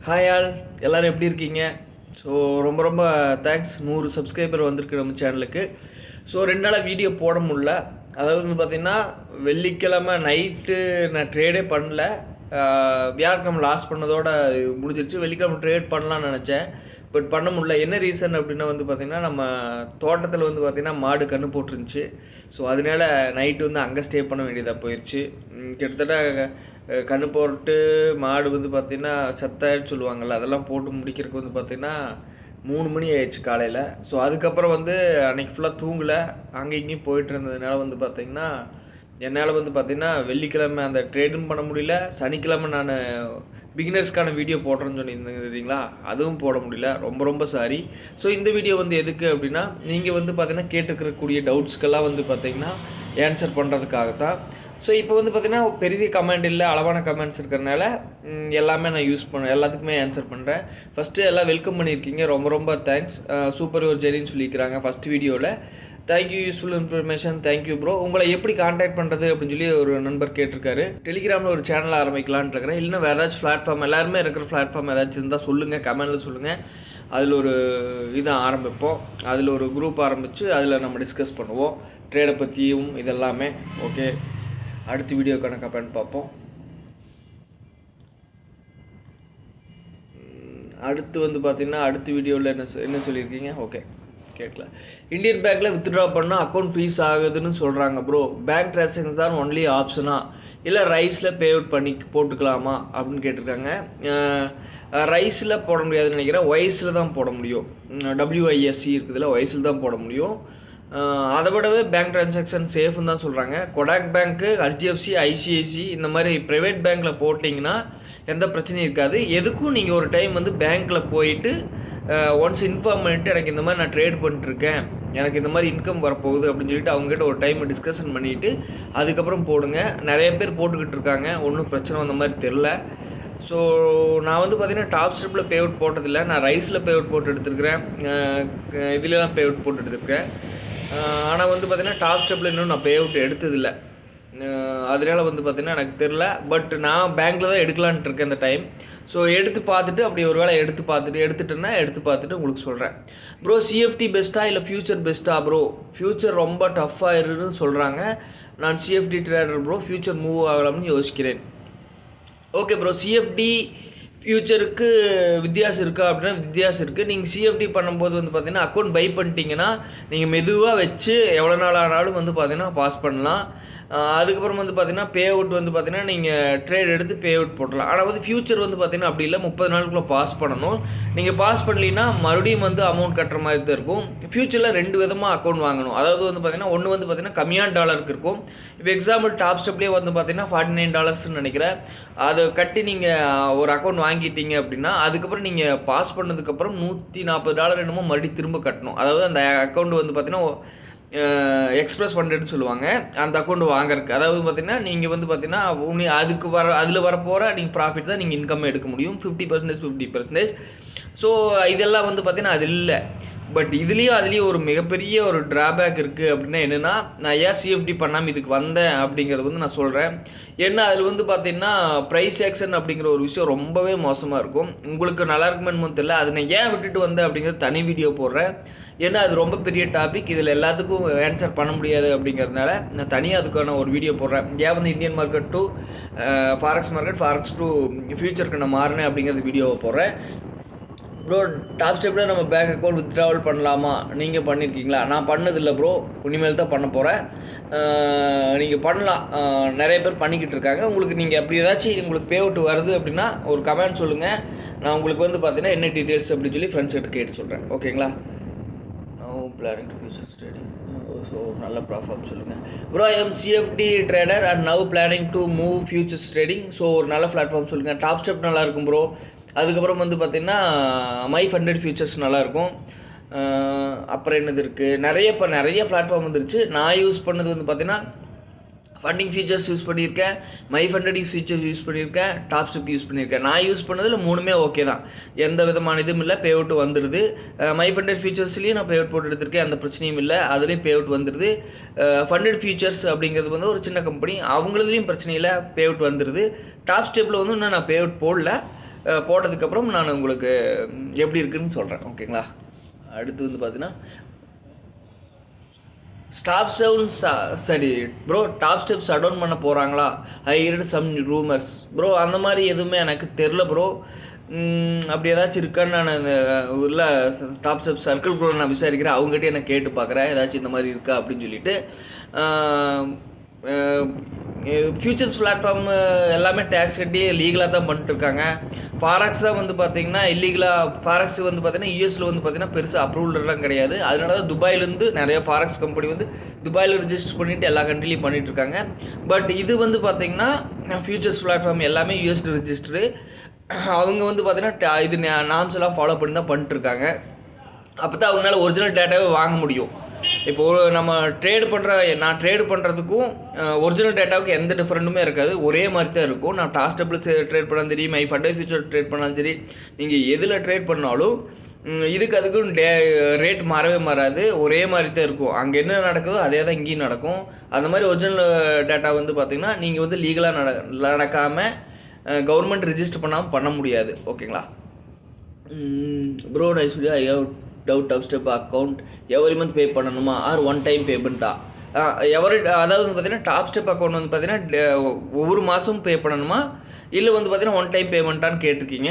Hi all, எல்லோரும் எப்படி இருக்கீங்க? ஸோ ரொம்ப ரொம்ப தேங்க்ஸ். 100 சப்ஸ்கிரைபர் வந்திருக்கு நம்ம சேனலுக்கு. ஸோ 2 நாளாக வீடியோ போட முடில. அதாவது வந்து பார்த்திங்கன்னா, வெள்ளிக்கிழமை நைட்டு நான் ட்ரேடே பண்ணல. வியாழக்கிழமை லாஸ் பண்ணதோடு முடிஞ்சிருச்சு. வெள்ளிக்கிழமை ட்ரேட் பண்ணலான்னு நினச்சேன், பட் பண்ண முடியல. என்ன ரீசன் அப்படின்னா வந்து பார்த்திங்கன்னா, நம்ம தோட்டத்தில் வந்து பார்த்திங்கன்னா மாடு கன்று போட்டுருந்துச்சு. ஸோ அதனால நைட்டு வந்து அங்கே ஸ்டே பண்ண வேண்டியதாக போயிடுச்சு. கிட்டத்தட்ட கன்று போட்டு மாடு வந்து பார்த்திங்கன்னா செத்தாயின்னு சொல்லுவாங்கள்ல, அதெல்லாம் போட்டு முடிக்கிறதுக்கு வந்து பார்த்திங்கன்னா 3 மணி ஆயிடுச்சு காலையில். ஸோ அதுக்கப்புறம் வந்து அன்றைக்கி ஃபுல்லாக தூங்கலை, அங்கே இங்கேயும் போயிட்டு இருந்ததுனால வந்து பார்த்திங்கன்னா என்னால் வந்து பார்த்திங்கன்னா வெள்ளிக்கிழமை அந்த ட்ரேடும் பண்ண முடியல. சனிக்கிழமை நான் பிகினர்ஸ்க்கான வீடியோ போடுறேன்னு சொல்லியிருந்தேங்க தெரியுங்களா, அதுவும் போட முடியல. ரொம்ப ரொம்ப சாரி. ஸோ இந்த வீடியோ வந்து எதுக்கு அப்படின்னா, நீங்கள் வந்து பார்த்திங்கன்னா கேட்டுக்கிறக்கூடிய டவுட்ஸ்க்கெல்லாம் வந்து பார்த்திங்கன்னா ஆன்சர் பண்ணுறதுக்காக தான். ஸோ இப்போ வந்து பார்த்திங்கன்னா பெரிய கமெண்ட் இல்லை, அளவான கமெண்ட்ஸ் இருக்கிறனால எல்லாமே நான் யூஸ் எல்லாத்துக்குமே ஆன்சர் பண்ணுறேன். ஃபஸ்ட்டு எல்லாம் வெல்கம் பண்ணியிருக்கீங்க, ரொம்ப ரொம்ப தேங்க்ஸ். சூப்பர் ஒரு ஜெரின்னு சொல்லிக்கிறாங்க ஃபஸ்ட் வீடியோவில். Thank you, useful information, thank you bro. உங்களை எப்படி கான்டாக்ட் பண்ணுறது அப்படின்னு சொல்லி ஒரு நண்பர் கேட்டிருக்காரு. டெலிகிராமில் ஒரு சேனல் ஆரம்பிக்கலான்னு இருக்கிறேன். இல்லைன்னா வேறு ஏதாச்சும் பிளாட்ஃபார்ம், எல்லாருமே இருக்கிற பிளாட்ஃபார்ம் ஏதாச்சும் இருந்தால் சொல்லுங்கள், கமெண்டில் சொல்லுங்கள். அதில் ஒரு இதை ஆரம்பிப்போம், அதில் ஒரு குரூப் ஆரம்பித்து அதில் நம்ம டிஸ்கஸ் பண்ணுவோம் ட்ரேடை பற்றியும் இதெல்லாமே. ஓகே, அடுத்த வீடியோக்கான கமெண்ட் பார்ப்போம். அடுத்து வந்து பார்த்திங்கன்னா அடுத்த வீடியோவில் என்ன சொல்லியிருக்கீங்க? ஓகே, கேட்கல. இந்தியன் பேங்க்கில் வித்ட்ரா பண்ணால் அக்கௌண்ட் ஃபீஸ் ஆகுதுன்னு சொல்கிறாங்க ப்ரோ. பேங்க் ட்ரான்சாக்ஷன்ஸ் தான் ஒன்லி ஆப்ஷனா, இல்லை ரைஸில் பே அவுட் பண்ணி போட்டுக்கலாமா அப்படின்னு கேட்டிருக்காங்க. ரைஸில் போட முடியாதுன்னு நினைக்கிறேன், ஒய்ஸில் தான் போட முடியும். WISC இருக்குதுல்ல, ஒய்ஸில் தான் போட முடியும். அதை விடவே பேங்க் ட்ரான்சாக்ஷன் சேஃப்னு தான் சொல்கிறாங்க. கொடாக் பேங்க்கு, HDFC, ICICI இந்த மாதிரி ப்ரைவேட் பேங்க்கில் போட்டிங்கன்னா எந்த பிரச்சனையும் இருக்காது. எதுக்கும் நீங்கள் ஒரு டைம் வந்து பேங்க்கில் போயிட்டு ஒன்ஸ் இன்ஃபார்ம் பண்ணிவிட்டு, எனக்கு இந்த மாதிரி நான் ட்ரேட் பண்ணிட்டுருக்கேன், எனக்கு இந்த மாதிரி இன்கம் வரப்போகுது அப்படின்னு சொல்லிட்டு அவங்ககிட்ட ஒரு டைம் டிஸ்கஷன் பண்ணிவிட்டு அதுக்கப்புறம் போடுங்க. நிறைய பேர் போட்டுக்கிட்டு இருக்காங்க, ஒன்றும் பிரச்சனை வந்த மாதிரி தெரில. ஸோ நான் வந்து பார்த்திங்கன்னா டாப் ஸ்டெப்பில் பே அவுட் போட்டதில்லை, நான் ரைஸில் பே அவுட் போட்டு எடுத்துருக்கிறேன், இதுலலாம் பே அவுட் போட்டு எடுத்துருக்கேன். ஆனால் வந்து பார்த்திங்கன்னா டாப் ஸ்டெப்பில் இன்னும் நான் பே அவுட் எடுத்ததில்லை, அதனால் வந்து பார்த்திங்கன்னா எனக்கு தெரில. பட் நான் பேங்க்கில் தான் எடுக்கலான்ட்டு இருக்கேன் இந்த டைம். ஸோ எடுத்து பார்த்துட்டு, அப்படி ஒரு வேளை எடுத்து பார்த்துட்டு உங்களுக்கு சொல்கிறேன். ப்ரோ, CFD பெஸ்ட்டாக இல்லை ஃப்யூச்சர் பெஸ்ட்டாக ப்ரோ? ஃப்யூச்சர் ரொம்ப டஃப்பாகிருன்னு சொல்கிறாங்க. நான் CFD trader bro, future move ஆகலாம்னு யோசிக்கிறேன். ஓகே ப்ரோ, CFD ஃப்யூச்சருக்கு வித்தியாசம் இருக்கா அப்படின்னா வித்தியாசம் இருக்குது. நீங்கள் CFD பண்ணும்போது வந்து பார்த்திங்கன்னா அக்கௌண்ட் பை பண்ணிட்டீங்கன்னா நீங்கள் மெதுவாக வச்சு எவ்வளோ நாள் ஆனாலும் வந்து பார்த்திங்கன்னா பாஸ் பண்ணலாம். அதுக்கப்புறம் வந்து பார்த்திங்கன்னா பே அவுட் வந்து பார்த்திங்கன்னா நீங்கள் ட்ரேட் எடுத்து பே அவுட் போடலாம். ஆனால் வந்து ஃப்யூச்சர் வந்து பார்த்திங்கன்னா அப்படி இல்லை, 30 நாளுக்குள்ளே பாஸ் பண்ணணும். நீங்கள் பாஸ் பண்ணலின்னா மறுபடியும் வந்து அமௌண்ட் கட்டுற மாதிரி தான் இருக்கும். ஃப்யூச்சரில் 2 விதமாக அக்கௌண்ட் வாங்கணும். அதாவது வந்து பார்த்திங்கன்னா ஒன்று வந்து பார்த்திங்கன்னா கம்மியான டாலருக்கு இருக்கும். இப்போ எக்ஸாம்பிள் டாப் ஸ்டெப்லேயே வந்து பார்த்திங்கன்னா $49 நினைக்கிறேன். அதை கட்டி நீங்கள் ஒரு அக்கௌண்ட் வாங்கிட்டீங்க அப்படின்னா அதுக்கப்புறம் நீங்கள் பாஸ் பண்ணதுக்கப்புறம் $140 என்னமோ மறுபடியும் திரும்ப கட்டணும். அதாவது அந்த அக்கௌண்ட் வந்து பார்த்திங்கன்னா எக்ஸ்பிரஸ் ஃபண்டுன்னு சொல்லுவாங்க அந்த அக்கௌண்ட் வாங்குறதுக்கு. அதாவது பார்த்திங்கன்னா நீங்கள் வந்து பார்த்திங்கன்னா அதுக்கு அதில் வரப்போகிற நீங்கள் ப்ராஃபிட் தான் நீங்கள் இன்கம் எடுக்க முடியும், 50%. ஸோ இதெல்லாம் வந்து பார்த்திங்கன்னா அது இல்லை. பட் அதுலேயும் ஒரு மிகப்பெரிய ஒரு ட்ராபேக் இருக்குது. அப்படின்னா என்னென்னா, நான் ஏன் CFD பண்ணாமல் இதுக்கு வந்தேன் அப்படிங்கிறது வந்து நான் சொல்கிறேன். ஏன்னா அதில் வந்து பார்த்திங்கன்னா ப்ரைஸ் ஆக்ஷன் அப்படிங்கிற ஒரு விஷயம் ரொம்பவே மோசமாக இருக்கும். உங்களுக்கு நல்லா இருக்குமென்னு தெரியல, அதை நான் ஏன் விட்டுட்டு வந்தேன் அப்படிங்கிறது தனி வீடியோ போடுறேன். ஏன்னா அது ரொம்ப பெரிய டாபிக், இதில் எல்லாத்துக்கும் ஆன்சர் பண்ண முடியாது அப்படிங்கிறதுனால நான் தனியாக அதுக்கான ஒரு வீடியோ போடுறேன். ஏன் வந்து Indian market to forex market, forex to ஃபியூச்சருக்கு நான் மாறினேன் அப்படிங்கிறது வீடியோவை போடுறேன். ப்ரோ, டாப் ஸ்டெப்பில் நம்ம பேங்க் அக்கௌண்ட் வித்ட்ராவல் பண்ணலாமா? நீங்கள் பண்ணியிருக்கீங்களா? நான் பண்ணதில்லை ப்ரோ, இனிமேல் தான் பண்ண போகிறேன். நீங்கள் பண்ணலாம், நிறைய பேர் பண்ணிக்கிட்டு இருக்காங்க. உங்களுக்கு நீங்கள் அப்படி ஏதாச்சும் உங்களுக்கு பே அவுட் வருது அப்படின்னா ஒரு கமெண்ட் சொல்லுங்கள். நான் உங்களுக்கு வந்து பார்த்தீங்கன்னா என்ன டீட்டெயில்ஸ் அப்படின்னு சொல்லி ஃப்ரெண்ட்ஸ் கிட்ட கேட்டு சொல்கிறேன். ஓகேங்களா? Planning to futures trading. So நல்ல ப்ராஃபிட் சொல்லுங்கள் bro. I am CFD trader and now planning to move futures trading. So ஒரு நல்ல பிளாட்ஃபார்ம் சொல்லுங்கள். டாப் ஸ்டெப் நல்லாயிருக்கும் ப்ரோ. அதுக்கப்புறம் வந்து பார்த்திங்கன்னா மை ஃபண்டட் ஃபியூச்சர்ஸ் நல்லாயிருக்கும். அப்புறம் என்னது இருக்குது, நிறைய பிளாட்ஃபார்ம் வந்துருச்சு. நான் யூஸ் பண்ணது வந்து பார்த்திங்கன்னா ஃபண்டிங் ஃபீச்சர்ஸ் யூஸ் பண்ணியிருக்கேன், மை ஃபண்டட் ஃபீச்சர்ஸ் யூஸ் பண்ணியிருக்கேன், டாப் ஸ்டெப் யூஸ் பண்ணியிருக்கேன். நான் யூஸ் பண்ணதில் 3மே ஓகே தான், எந்த விதமான இதுவும் இல்லை, பே அவுட் வந்துடுது. மை ஃபண்டட் ஃபீச்சர்ஸ்லேயும் நான் பே அவுட் போட்டு எடுத்திருக்கேன், அந்த பிரச்சனையும் இல்லை, அதுலேயும் பே அவுட் வந்துடுது. ஃபண்டட் ஃபீச்சர்ஸ் அப்படிங்கிறது வந்து ஒரு சின்ன கம்பெனி, அவங்களதுலேயும் பிரச்சனை இல்லை, பே அவுட் வந்துடுது. டாப் ஸ்டெப்பில் வந்து இன்னும் நான் பே அவுட் போடல, போட்டதுக்கப்புறம் நான் உங்களுக்கு எப்படி இருக்குதுன்னு சொல்கிறேன். ஓகேங்களா? அடுத்து வந்து பார்த்தீங்கன்னா டாப் ஸ்டெப்ஸ் அடவுன் பண்ண போகிறாங்களா? ஐ ஹியர்ட் சம் ரூமர்ஸ் ப்ரோ. அந்த மாதிரி எதுவுமே எனக்கு தெரில ப்ரோ. அப்படி ஏதாச்சும் இருக்கான்னு நான் உள்ள டாப் ஸ்டெப் சர்க்கிள் கூட நான் விசாரிக்கிறேன். அவங்ககிட்ட எனக்கு கேட்டு பார்க்குறேன் ஏதாச்சும் இந்த மாதிரி இருக்கா அப்படின்னு சொல்லிட்டு. ஃபியூச்சர்ஸ் பிளாட்ஃபார்ம் எல்லாமே டேக்ஸ் கட்டி லீகலாக தான் பண்ணிட்டுருக்காங்க. ஃபாரெக்ஸ் தான் வந்து பார்த்திங்கன்னா இல்லீகலாக. ஃபாரெக்ஸ் வந்து பார்த்திங்கன்னா யூஎஸில் வந்து பார்த்திங்கன்னா பெருசாக அப்ரூவல்லாம் கிடையாது. அதனால தான் துபாயிலேருந்து நிறைய ஃபாரெக்ஸ் கம்பெனி வந்து துபாயில் ரிஜிஸ்டர் பண்ணிவிட்டு எல்லா கண்ட்ரிலையும் பண்ணிகிட்ருக்காங்க. பட் இது வந்து பார்த்திங்கன்னா ஃபியூச்சர்ஸ் பிளாட்ஃபார்ம் எல்லாமே யூஎஸ் ரிஜிஸ்டரு. அவங்க வந்து பார்த்திங்கன்னா இது நாம்ஸ் எல்லாம் ஃபாலோ பண்ணி தான் பண்ணிட்டுருக்காங்க. அப்போ தான் அவங்களால ஒரிஜினல் டேட்டாவே வாங்க முடியும். இப்போ நம்ம நான் ட்ரேடு பண்ணுறதுக்கும் ஒரிஜினல் டேட்டாவுக்கு எந்த டிஃப்ரெண்ட்டுமே இருக்காது, ஒரே மாதிரி தான் இருக்கும். நான் டாஸ்டபிள் ட்ரேட் பண்ணாலும் சரி, மை ஃபண்ட் ஃபியூச்சர் ட்ரேட் பண்ணாலும் சரி, நீங்கள் எதில் ட்ரேட் பண்ணாலும் அதுக்கும் ரேட் மாறாது, ஒரே மாதிரி தான் இருக்கும். அங்கே என்ன நடக்குதோ அதே தான் இங்கேயும் நடக்கும். அந்த மாதிரி ஒரிஜினல் டேட்டா வந்து பார்த்திங்கன்னா நீங்கள் வந்து லீகலாக நடக்காமல் கவர்மெண்ட் ரிஜிஸ்டர் பண்ணாமல் பண்ண முடியாது. ஓகேங்களா? Bro Aishwarya I have doubt top step account every month pay பண்ணணுமா ஆர் ஒன் டைம் பேமெண்ட்டா? அதாவது வந்து பார்த்தீங்கன்னா டாப் ஸ்டெப் அக்கௌண்ட் வந்து பார்த்தீங்கன்னா ஒவ்வொரு மாதமும் பே பண்ணணுமா இல்லை வந்து பார்த்தீங்கன்னா ஒன் டைம் பேமெண்ட்டான்னு கேட்டிருக்கீங்க.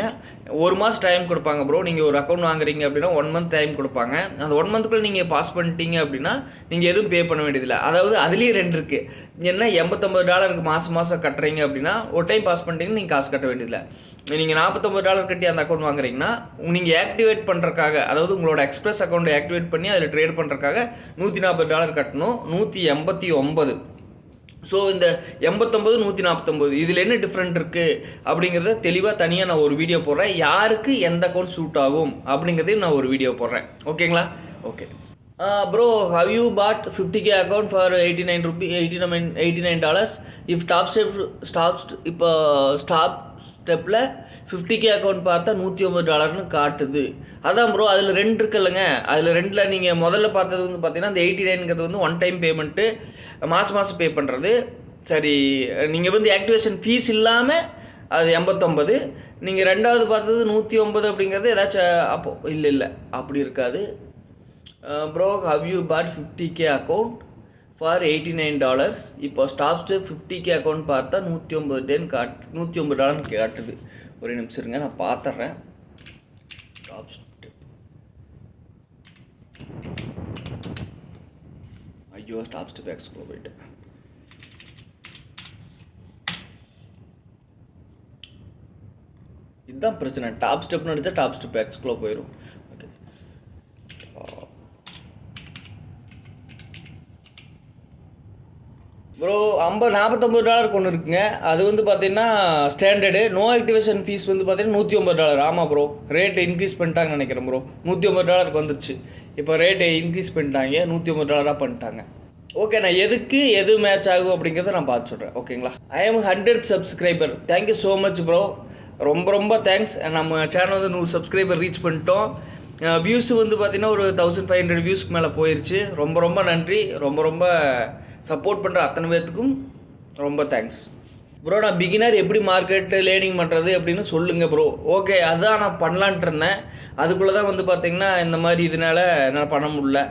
ஒரு மாதம் டைம் கொடுப்பாங்க ப்ரோ. நீங்கள் ஒரு அக்கௌண்ட் வாங்குறீங்க அப்படின்னா 1 மந்த் டைம் கொடுப்பாங்க. அந்த 1 மந்த்துக்குள்ளே நீங்கள் பாஸ் பண்ணிட்டீங்க அப்படின்னா நீங்கள் எதுவும் பே பண்ண வேண்டியதில்லை. அதாவது அதுலேயே 2 இருக்குது. என்ன $89 மாதம் கட்டுறீங்க அப்படின்னா ஒரு டைம் பாஸ் பண்ணிட்டீங்கன்னா நீங்கள் காசு கட்ட வேண்டியதில்லை. நீங்கள் $49 கட்டி அந்த அக்கௌண்ட் வாங்குறீங்கன்னா நீங்கள் ஆக்டிவேட் பண்ணுறக்காக, அதாவது உங்களோட எக்ஸ்பிரஸ் அக்கௌண்ட்டை ஆக்டிவேட் பண்ணி அதில் ட்ரேட் பண்ணுறக்காக $140 கட்டணும். 189. ஸோ இந்த 89 149 இதில் என்ன டிஃப்ரெண்ட் இருக்குது அப்படிங்கிறத தெளிவாக தனியாக நான் ஒரு வீடியோ போடுறேன். யாருக்கு எந்த அக்கௌண்ட் சூட் ஆகும் அப்படிங்கிறதையும் நான் ஒரு வீடியோ போடுறேன். ஓகேங்களா? Okay bro, have you bought 50K account for $89 if இப்போ ஸ்டாப் ஸ்டெப்பில் 50K அக்கௌண்ட் பார்த்தா $109 காட்டுது. அதான் ப்ரோ, அதில் 2 இருக்குல்லங்க. அதில் 2ல் நீங்கள் முதல்ல பார்த்தது வந்து பார்த்தீங்கன்னா அந்த 89ங்கிறது வந்து ஒன் டைம் பேமெண்ட்டு, மாதம் பே பண்ணுறது. சரி, நீங்கள் வந்து ஆக்டிவேஷன் ஃபீஸ் இல்லாமல் அது 89. நீங்கள் 2வது பார்த்தது 109 அப்படிங்கிறது ஏதாச்சும் அப்போது இல்லை அப்படி இருக்காது. Bro have you bought 50K account for $89 இப்போ ஸ்டாப் ஸ்டெப் 50K அக்கௌண்ட் பார்த்தா $109 காட்டுது. ஒரே நிமிஷம் இருங்க, நான் பார்த்துட்றேன். ஸ்டாப் ஸ்டெப், ஐயோ ஸ்டாப் ஸ்டெப் எக்ஸ்ப்ளோ போயிட்டு. இதுதான் பிரச்சனை. டாப் ஸ்டெப்னு அடித்தா டாப் ஸ்டெப் எக்ஸ்ப்ளோ போயிடும். ஓகே, ப்ரோ $49 ஒன்று இருக்குங்க. அது வந்து பார்த்தீங்கன்னா ஸ்டாண்டர்டு. நோ ஆக்டிவேஷன் ஃபீஸ் வந்து பார்த்தீங்கன்னா $109. ஆமாம் ப்ரோ, ரேட்டு இன்க்ரீஸ் பண்ணிட்டாங்கன்னு நினைக்கிறேன் ப்ரோ. $109 வந்துருச்சு. இப்போ ரேட்டு இன்க்ரீஸ் பண்ணிட்டாங்க, $109 பண்ணிட்டாங்க. ஓகே, நான் எது மேட்ச் ஆகும் அப்படிங்கிறத நான் பார்த்து சொல்கிறேன். ஓகேங்களா? I am 100 subscriber. Thank you so much bro, ரொம்ப தேங்க்ஸ். நம்ம சேனல் வந்து 100 சப்ஸ்கிரைபர் ரீச் பண்ணிட்டோம். வியூஸ் வந்து பார்த்திங்கன்னா ஒரு 1500 வியூஸ்க்கு மேலே போயிடுச்சு. ரொம்ப நன்றி. ரொம்ப சப்போர்ட் பண்ணுற அத்தனை பேர்த்துக்கும் ரொம்ப தேங்க்ஸ் ப்ரோ. நான் பிகினர் எப்படி மார்க்கெட்டு லேர்னிங் பண்ணுறது அப்படின்னு சொல்லுங்கள் ப்ரோ. ஓகே, அதுதான் நான் பண்ணலான்ட்டு இருந்தேன். அதுக்குள்ளே தான் வந்து பார்த்திங்கன்னா இந்த மாதிரி இதனால் என்னால் பண்ண முடியல.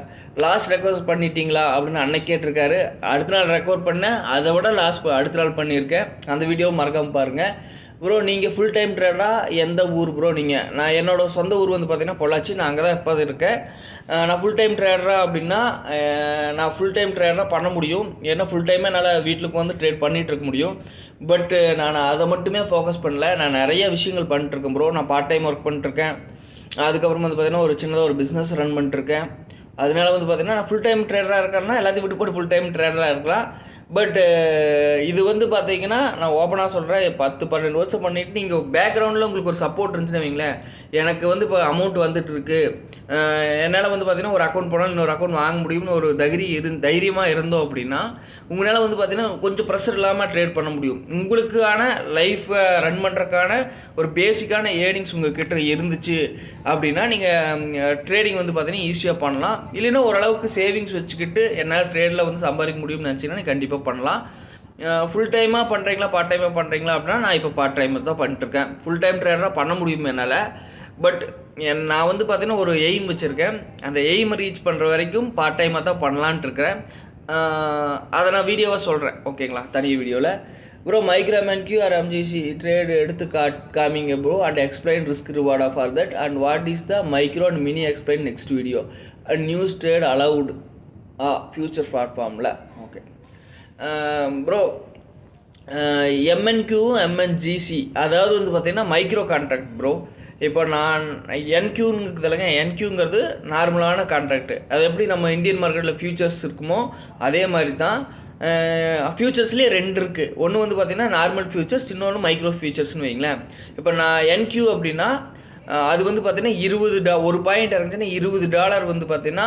லாஸ்ட் ரெக்வஸ்ட் பண்ணிட்டீங்களா அப்படின்னு அன்னைக்கு கேட்டிருக்காரு. அடுத்த நாள் ரெக்கவர் பண்ணேன், அதை விட அடுத்த நாள் பண்ணியிருக்கேன். அந்த வீடியோவும் மறக்காமல் பாருங்கள் ப்ரோ. நீங்கள் ஃபுல் டைம் ட்ரேடராக எந்த ஊர் ப்ரோ நீங்கள்? நான் என்னோடய சொந்த ஊர் வந்து பார்த்திங்கன்னா பொள்ளாச்சி. நான் அங்கே தான் எப்போ இருக்கேன். நான் ஃபுல் டைம் ட்ரேடராக அப்படின்னா நான் ஃபுல் டைம் ட்ரேடராக பண்ண முடியும். ஏன்னா ஃபுல் டைமே என்னால் வீட்டுக்கு வந்து ட்ரேட் பண்ணிகிட்டு இருக்க முடியும். பட்டு நான் அதை மட்டுமே ஃபோக்கஸ் பண்ணல. நான் நிறைய விஷயங்கள் பண்ணிட்டுருக்கேன் ப்ரோ. நான் பார்ட் டைம் ஒர்க் பண்ணிட்டுருக்கேன். அதுக்கப்புறம் வந்து பார்த்திங்கன்னா ஒரு சின்னதாக ஒரு பிஸ்னஸ் ரன் பண்ணிட்டுருக்கேன். அதனால வந்து பார்த்திங்கன்னா நான் ஃபுல் டைம் ட்ரேடராக இருக்கேன்னா எல்லாத்தையும் விட்டு போட்டு ஃபுல் டைம் ட்ரேடராக இருக்கலாம். பட் இது வந்து பார்த்தீங்கன்னா நான் ஓப்பனாக சொல்கிறேன், 10-12 வருஷம் பண்ணிவிட்டு நீங்கள் பேக்ரவுண்டில் உங்களுக்கு ஒரு சப்போர்ட் இருந்துச்சுன்னு வைங்களேன். எனக்கு வந்து இப்போ அமௌண்ட் வந்துட்டுருக்கு, என்னால் வந்து பார்த்திங்கன்னா ஒரு அக்கௌண்ட் போனால் இன்னொரு அக்கௌண்ட் வாங்க முடியும்னு ஒரு தைரியமாக இருந்தோம் அப்படின்னா உங்களால் வந்து பார்த்திங்கன்னா கொஞ்சம் ப்ரெஷர் இல்லாமல் ட்ரேட் பண்ண முடியும். உங்களுக்கான லைஃப்பை ரன் பண்ணுறதுக்கான ஒரு பேசிக்கான ஏர்னிங்ஸ் உங்கள் கிட்ட இருந்துச்சு அப்படின்னா நீங்கள் ட்ரேடிங் வந்து பார்த்திங்கன்னா ஈஸியாக பண்ணலாம். இல்லைன்னா ஓரளவுக்கு சேவிங்ஸ் வச்சுக்கிட்டு என்னால் ட்ரேடில் வந்து சம்பாதிக்க முடியும்னு நினச்சிங்கன்னா கண்டிப்பாக பண்ணலாம். ஃபுல் டைமாக பண்ணுறீங்களா பார்ட் டைமாக பண்ணுறீங்களா அப்படின்னா நான் இப்போ பார்ட் டைம் தான் பண்ணிட்டுருக்கேன். ஃபுல் டைம் ட்ரேடராக பண்ண முடியும் என்னால். பட் நான் வந்து பார்த்தீங்கன்னா ஒரு எய்ம் வச்சுருக்கேன். அந்த எய்மை ரீச் பண்ணுற வரைக்கும் பார்ட் டைமாக தான் பண்ணலான்ட்டு இருக்கிறேன். அதை நான் வீடியோவாக சொல்கிறேன், ஓகேங்களா, தனி வீடியோவில். Bro micro MNQ or MGC trade எடுத்து காமிங்க ப்ரோ அண்ட் எக்ஸ்பிளைன் ரிஸ்க் ரிவார்டா for that and what is the micro and mini explain next video and news trade allowed future பிளாட்ஃபார்மில். ஓகே ப்ரோ, எம்என்க்யூ எம்என்ஜிசி அதாவது வந்து பார்த்திங்கன்னா மைக்ரோ கான்ட்ராக்ட் ப்ரோ. இப்போ நான் என்க்யூங்கிறதுலங்க, என்க்யூங்கிறது நார்மலான கான்ட்ராக்ட். அது எப்படி நம்ம இந்தியன் மார்க்கெட்டில் ஃபியூச்சர்ஸ் இருக்குமோ அதே மாதிரி தான். ஃபியூச்சர்ஸ்லேயே 2 இருக்குது. ஒன்று வந்து பார்த்திங்கன்னா நார்மல் ஃபியூச்சர்ஸ், இன்னொன்று மைக்ரோ ஃபியூச்சர்ஸ்னு வைங்களேன். இப்போ நான் என்க்யூ அப்படின்னா அது வந்து பார்த்தீங்கன்னா ஒரு பாயிண்ட் இறங்குச்சுன்னா $20 வந்து பார்த்தீங்கன்னா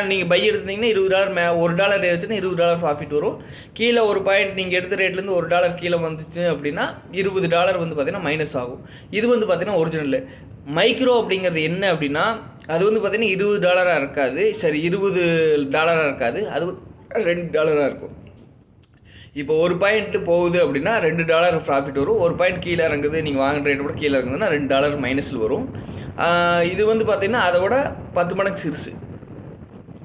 நீங்கள் பை எடுத்தீங்கன்னா $20 $1 ஏச்சுன்னா $20 ப்ராஃபிட் வரும். கீழே ஒரு பாயிண்ட் நீங்கள் எடுத்த ரேட்லேருந்து $1 கீழே வந்துச்சு அப்படின்னா $20 வந்து பார்த்தீங்கன்னா மைனஸ் ஆகும். இது வந்து பார்த்தீங்கன்னா ஒரிஜினல். மைக்ரோ அப்படிங்கிறது என்ன அப்படின்னா அது வந்து பார்த்தீங்கன்னா $20 இருக்காது, சரி $20 இருக்காது, அது $2 இருக்கும். இப்போ ஒரு பாயிண்ட் போகுது அப்படின்னா $2 ப்ராஃபிட் வரும். ஒரு பாயிண்ட் கீழே இறங்குது, நீங்கள் வாங்குற ரேட்டை கூட கீழே இறங்குதுன்னா $2 மைனஸில் வரும். இது வந்து பார்த்திங்கன்னா அதை விட 10 மடங்கு சிறுசு,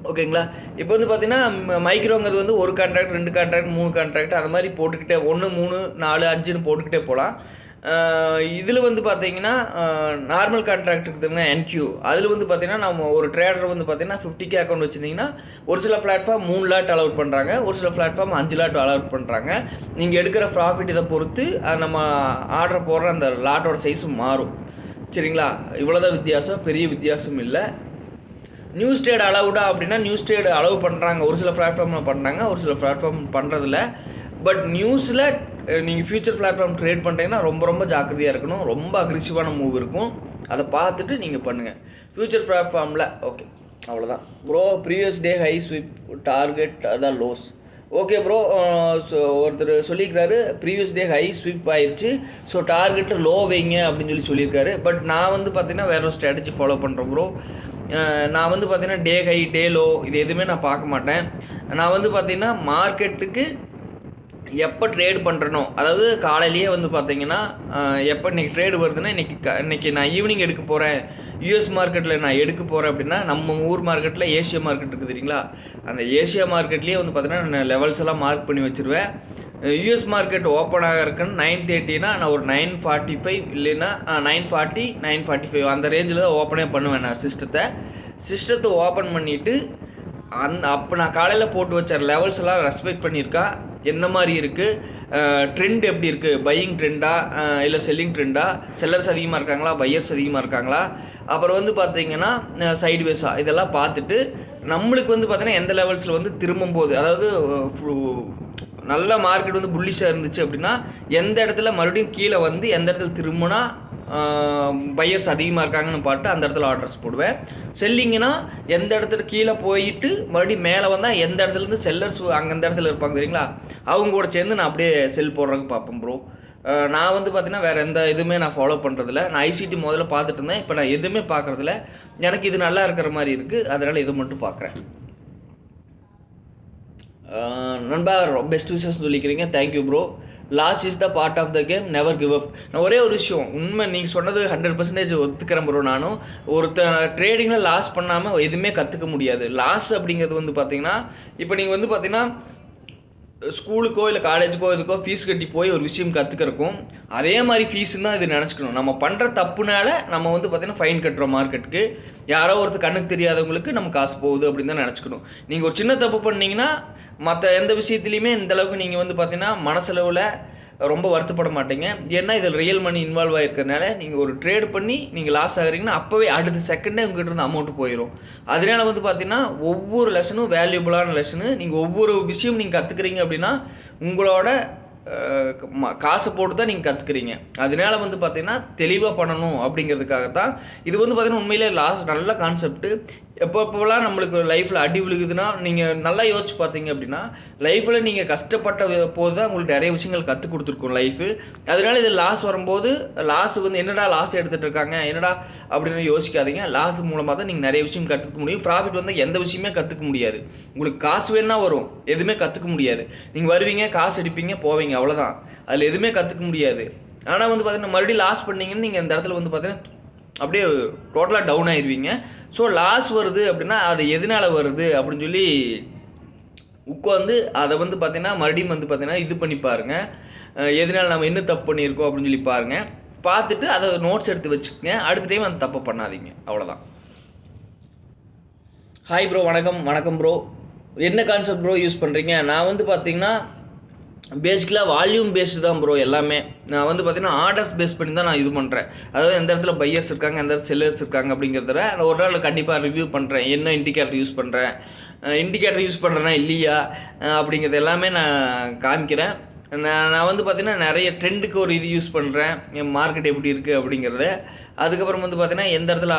ஓகேங்களா. இப்போ வந்து பார்த்திங்கன்னா மைக்ரோங்கிறது வந்து 1 கான்ட்ராக்ட் 2 கான்ட்ராக்ட் 3 கான்ட்ராக்ட் அந்த மாதிரி போட்டுக்கிட்டே 1 3 4 5ன்னு போட்டுக்கிட்டே போகலாம். இதில் வந்து பார்த்தீங்கன்னா நார்மல் கான்ட்ராக்ட் இருக்குதுங்கன்னா என்க்யூ, அதில் வந்து பார்த்தீங்கன்னா நம்ம ஒரு ட்ரேடர் வந்து பார்த்தீங்கன்னா 50K அக்கௌண்ட் வச்சுருந்தீங்கன்னா ஒரு சில பிளாட்ஃபார்ம் 3 லாட் அலவுட் பண்ணுறாங்க, ஒரு சில பிளாட்ஃபார்ம் 5 லாட் அலவுட் பண்ணுறாங்க. நீங்கள் எடுக்கிற ப்ராஃபிட் இதை பொறுத்து நம்ம ஆர்டர் போடுற அந்த லாட்டோட சைஸும் மாறும், சரிங்களா. இவ்வளோதான் வித்தியாசம், பெரிய வித்தியாசம் இல்லை. நியூஸ் ட்ரேட் அலவுடா அப்படின்னா நியூஸ் ட்ரேட் அலோவ் பண்ணுறாங்க, ஒரு சில பிளாட்ஃபார்மில் பண்ணுறாங்க, ஒரு சில பிளாட்ஃபார்ம் பண்ணுறதில்ல. பட் நியூஸில் நீங்கள் ஃபியூச்சர் பிளாட்ஃபார்ம் ட்ரேட் பண்ணுறீங்கன்னா ரொம்ப ஜாக்கிரதையாக இருக்கணும். ரொம்ப அக்ரெசிவான மூவ் இருக்கும், அதை பார்த்துட்டு நீங்கள் பண்ணுங்கள் ஃபியூச்சர் பிளாட்ஃபார்மில். ஓகே, அவ்வளோதான் bro. Previous day high swipe target அதான் லோஸ். ஓகே ப்ரோ, ஸோ ஒருத்தர் சொல்லியிருக்காரு ப்ரீவியஸ் டே ஹை ஸ்விப் ஆயிடுச்சு, ஸோ டார்கெட்டு லோ வைங்க அப்படின்னு சொல்லியிருக்காரு. பட் நான் வந்து பார்த்தீங்கன்னா வேறு ஒரு ஸ்ட்ராட்டஜி ஃபாலோ பண்ணுறேன் ப்ரோ. நான் வந்து பார்த்தீங்கன்னா டே ஹை டே லோ இது எதுவுமே நான் பார்க்க மாட்டேன். நான் வந்து பார்த்தீங்கன்னா மார்க்கெட்டுக்கு எப்போ ட்ரேட் பண்ணுறனோ, அதாவது காலையிலேயே வந்து பார்த்தீங்கன்னா எப்போ இன்றைக்கி ட்ரேடு வருதுன்னா இன்றைக்கி நான் ஈவினிங் எடுக்க போகிறேன், யூஎஸ் மார்க்கெட்டில் நான் எடுக்க போகிறேன் அப்படின்னா நம்ம ஊர் மார்க்கெட்டில் ஏஷியா மார்க்கெட் இருக்குது தெரியுங்களா, அந்த ஏஷியா மார்க்கெட்லேயே வந்து பார்த்தீங்கன்னா நான் லெவல்ஸ் எல்லாம் மார்க் பண்ணி வச்சுருவேன். யூஎஸ் மார்க்கெட் ஓப்பன் ஆக இருக்குன்னு 9:30னா நான் ஒரு 9:45 இல்லைன்னா 9:40 9:45 அந்த ரேஞ்சில் தான் ஓப்பனே பண்ணுவேன். நான் சிஸ்டத்தை ஓப்பன் பண்ணிவிட்டு அப்போ நான் காலையில் போட்டு வச்ச லெவல்ஸ் எல்லாம் ரெஸ்பெக்ட் பண்ணியிருக்கா, என்ன மாதிரி இருக்குது, ட்ரெண்ட் எப்படி இருக்குது, பையிங் ட்ரெண்டா இல்லை செல்லிங் ட்ரெண்டா, செல்லர்ஸ் அதிகமாக இருக்காங்களா பையர்ஸ் அதிகமாக இருக்காங்களா, அப்புறம் வந்து பார்த்தீங்கன்னா சைட்வேஸாக இதெல்லாம் பார்த்துட்டு நம்மளுக்கு வந்து பார்த்தீங்கன்னா எந்த லெவல்ஸில் வந்து திரும்பும் போது, அதாவது நல்ல மார்க்கெட் வந்து புல்லிஷாக இருந்துச்சு அப்படின்னா எந்த இடத்துல மறுபடியும் கீழே வந்து எந்த இடத்துல திரும்பினா பையர்ஸ் அதிகமாக இருக்காங்கன்னு பார்த்து அந்த இடத்துல ஆர்டர்ஸ் போடுவேன். செல்லிங்கன்னா எந்த இடத்துல கீழே போயிட்டு மறுபடியும் மேலே வந்தால் எந்த இடத்துலேருந்து செல்லர்ஸ் அங்கே அந்த இடத்துல இருப்பாங்க தெரியுங்களா, அவங்க கூட சேர்ந்து நான் அப்படியே செல் போடுறதுக்கு பார்ப்பேன் ப்ரோ. நான் வந்து பார்த்தீங்கன்னா வேறு எந்த இதுவுமே நான் ஃபாலோ பண்ணுறதில்ல. நான் ஐசிடி முதல்ல பார்த்துட்டு இருந்தேன், இப்போ நான் எதுவுமே பார்க்குறதில்ல. எனக்கு இது நல்லா இருக்கிற மாதிரி இருக்குது, அதனால் இது மட்டும் பார்க்குறேன். நண்பா பெஸ்ட் விஷஸ் சொல்லிக்கிறீங்க, thank you bro. Loss is the part of the game, never give up. நான் ஒரே ஒரு விஷயம் உண்மை, நீங்கள் சொன்னது 100% ஒத்துக்கிறேன் ப்ரோ. நானும் ட்ரேடிங்கில் லாஸ் பண்ணாமல் எதுவுமே கற்றுக்க முடியாது. லாஸ் அப்படிங்கிறது வந்து பார்த்தீங்கன்னா இப்போ நீங்கள் வந்து பார்த்தீங்கன்னா ஸ்கூலுக்கோ இல்லை காலேஜுக்கோ இதுக்கோ ஃபீஸ் கட்டி போய் ஒரு விஷயம் கற்றுக்கிறக்கும் அதே மாதிரி ஃபீஸுன்னு தான் இது நினச்சிக்கணும். நம்ம பண்ணுற தப்புனால நம்ம வந்து பார்த்திங்கன்னா ஃபைன் கட்டுறோம் மார்க்கெட்டுக்கு, யாரோ ஒருத்தர் கண்ணுக்கு தெரியாதவங்களுக்கு நம்ம காசு போகுது அப்படின்னு தான் நினச்சிக்கணும். நீங்கள் ஒரு சின்ன தப்பு பண்ணிங்கன்னா மற்ற எந்த விஷயத்துலையுமே இந்தளவுக்கு நீங்கள் வந்து பார்த்திங்கன்னா மனசளவில் ரொம்ப வருத்தப்பட மாட்டீங்க. ஏன்னா இதில் ரியல் மணி இன்வால்வ் ஆகிருக்கிறதுனால நீங்கள் ஒரு ட்ரேட் பண்ணி நீங்கள் லாஸ் ஆகுறீங்கன்னா அப்போவே அடுத்த செகண்டே உங்கள்கிட்ட இருந்து அமௌண்ட்டு போயிடும். அதனால வந்து பார்த்தீங்கன்னா ஒவ்வொரு லெசனும் வேல்யூபிளான லெசனு. நீங்கள் ஒவ்வொரு விஷயம் நீங்கள் கற்றுக்குறீங்க அப்படின்னா உங்களோட காசு போட்டு தான் நீங்கள் கற்றுக்குறீங்க. அதனால வந்து பார்த்தீங்கன்னா தெளிவாக பண்ணணும் அப்படிங்கிறதுக்காக தான் இது வந்து பார்த்தீங்கன்னா உண்மையிலே நல்ல கான்செப்ட்டு. எப்போலாம் நம்மளுக்கு லைஃப்பில் அடி விழுகுதுன்னா நீங்கள் நல்லா யோசிச்சு பார்த்தீங்க அப்படின்னா லைஃப்பில் நீங்கள் கஷ்டப்பட்ட போது தான் உங்களுக்கு நிறைய விஷயங்கள் கற்றுக் கொடுத்துருக்கும் லைஃபு. அதனால இது லாஸ் வரும்போது வந்து என்னடா லாஸ் எடுத்துகிட்டு இருக்காங்க என்னடா அப்படின்னு யோசிக்காதீங்க. லாஸ் மூலமாக தான் நீங்கள் நிறைய விஷயம் கற்றுக்க முடியும். ப்ராஃபிட் வந்து எந்த விஷயமே கற்றுக்க முடியாது. உங்களுக்கு காசு வேணா வரும், எதுவுமே கற்றுக்க முடியாது. நீங்கள் வருவீங்க, காசு அடிப்பீங்க, போவீங்க, அவ்வளோதான். அதில் எதுவுமே கற்றுக்க முடியாது. ஆனால் வந்து பார்த்தீங்கன்னா மறுபடியும் லாஸ் பண்ணிங்கன்னு நீங்கள் இந்த இடத்துல வந்து பார்த்தீங்கன்னா அப்படியே டோட்டலாக டவுன் ஆயிடுவீங்க. ஸோ லாஸ் வருது அப்படின்னா அது எதனால் வருது அப்படின்னு சொல்லி உட்காந்து அதை வந்து பார்த்தீங்கன்னா மறுபடியும் வந்து பார்த்தீங்கன்னா இது பண்ணி பாருங்கள். எதனால் நம்ம என்ன தப்பு பண்ணியிருக்கோம் அப்படின்னு சொல்லி பாருங்கள். பார்த்துட்டு அதை நோட்ஸ் எடுத்து வச்சுக்கோங்க. அடுத்த டைம் அந்த தப்பு பண்ணாதீங்க. அவ்வளோதான். ஹாய் ப்ரோ, வணக்கம் ப்ரோ. என்ன கான்செப்ட் ப்ரோ யூஸ் பண்ணுறீங்க? நான் வந்து பார்த்தீங்கன்னா பேசிக்கலாக வால்யூம் பேஸ்டு தான் ப்ரோ எல்லாமே. நான் வந்து பார்த்தீங்கன்னா ஆர்டர்ஸ் பேஸ் பண்ணி தான் நான் இது பண்ணுறேன். அதாவது எந்த இடத்துல பையர்ஸ் இருக்காங்க, எந்த இடத்துல செல்லர்ஸ் இருக்காங்க அப்படிங்கிறத நான் ஒரு நாள் கண்டிப்பாக ரிவ்யூ பண்ணுறேன். என்ன இண்டிகேட்டர் யூஸ் பண்ணுறேன்னா இல்லையா அப்படிங்கிறது எல்லாமே நான் காமிக்கிறேன். நான் வந்து பார்த்தீங்கன்னா நிறைய ட்ரெண்டுக்கு ஒரு இது யூஸ் பண்ணுறேன், என் மார்க்கெட் எப்படி இருக்குது அப்படிங்கிறத. அதுக்கப்புறம் வந்து பார்த்தீங்கன்னா எந்த இடத்துல